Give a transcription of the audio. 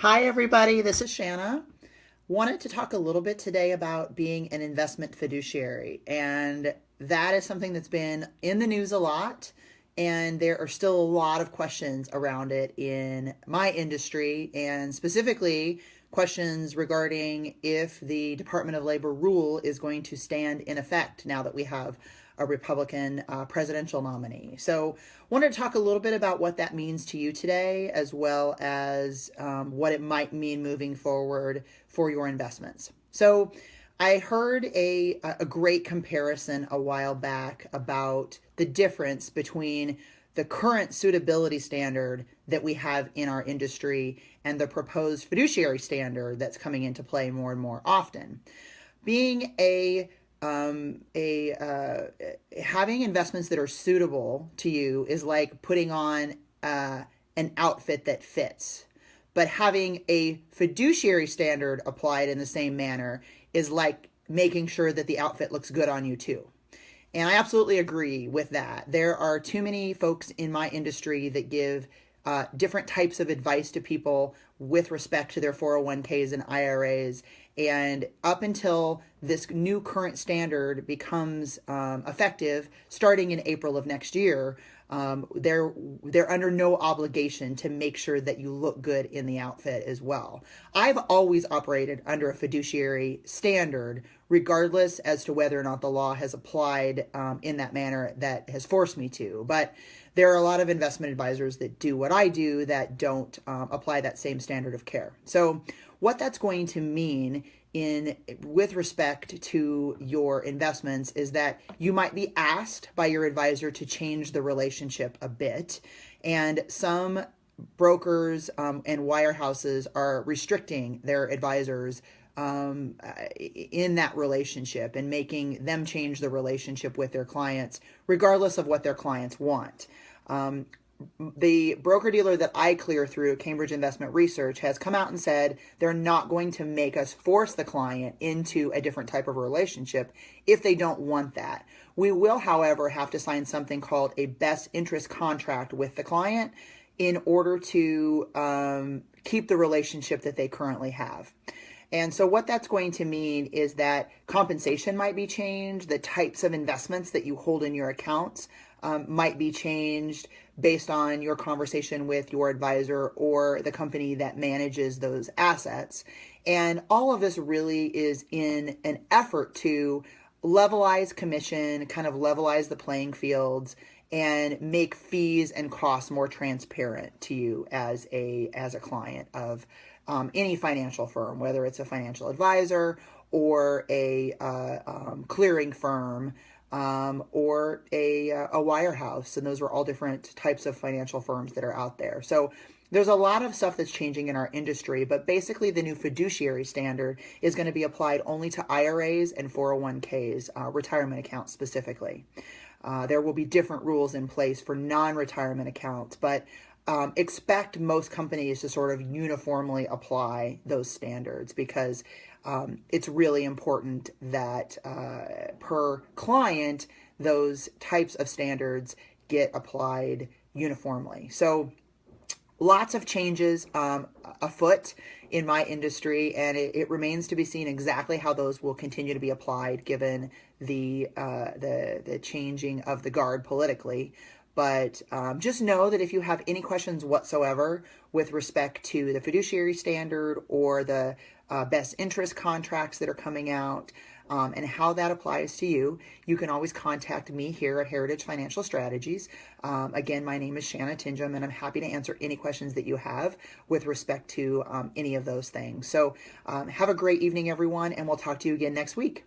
Hi, everybody. This is Shanna. Wanted to talk a little bit today about being an investment fiduciary. And that is something that's been in the news a lot. And there are still a lot of questions around it in my industry, and specifically questions regarding if the Department of Labor rule is going to stand in effect now that we have a Republican presidential nominee. So, wanted to talk a little bit about what that means to you today, as well as what it might mean moving forward for your investments. So, I heard a great comparison a while back about the difference between the current suitability standard that we have in our industry and the proposed fiduciary standard that's coming into play more and more often. Being having investments that are suitable to you is like putting on an outfit that fits. But having a fiduciary standard applied in the same manner is like making sure that the outfit looks good on you too. And I absolutely agree with that. There are too many folks in my industry that give different types of advice to people with respect to their 401ks and IRAs. And up until this new current standard becomes effective starting in April of next year, they're under no obligation to make sure that you look good in the outfit as well. I've always operated under a fiduciary standard, regardless as to whether or not the law has applied in that manner that has forced me to. But there are a lot of investment advisors that do what I do that don't apply that same standard of care. So what that's going to mean with respect to your investments is that you might be asked by your advisor to change the relationship a bit, and some brokers and wirehouses are restricting their advisors in that relationship and making them change the relationship with their clients regardless of what their clients want. The broker-dealer that I clear through, Cambridge Investment Research, has come out and said they're not going to make us force the client into a different type of relationship if they don't want that. We will, however, have to sign something called a best interest contract with the client in order to keep the relationship that they currently have. And so what that's going to mean is that compensation might be changed, the types of investments that you hold in your accounts might be changed based on your conversation with your advisor or the company that manages those assets. And all of this really is in an effort to levelize commission, kind of levelize the playing fields, and make fees and costs more transparent to you as a client of any financial firm, whether it's a financial advisor or a clearing firm or a wirehouse. And those are all different types of financial firms that are out there. So there's a lot of stuff that's changing in our industry, but basically the new fiduciary standard is going to be applied only to IRAs and 401ks, retirement accounts specifically. There will be different rules in place for non-retirement accounts, but expect most companies to sort of uniformly apply those standards because it's really important that per client, those types of standards get applied uniformly. So lots of changes afoot in my industry, and it remains to be seen exactly how those will continue to be applied given the changing of the guard politically. But just know that if you have any questions whatsoever with respect to the fiduciary standard or the best interest contracts that are coming out and how that applies to you, you can always contact me here at Heritage Financial Strategies. Again, my name is Shanna Tinjum, and I'm happy to answer any questions that you have with respect to any of those things. So have a great evening, everyone, and we'll talk to you again next week.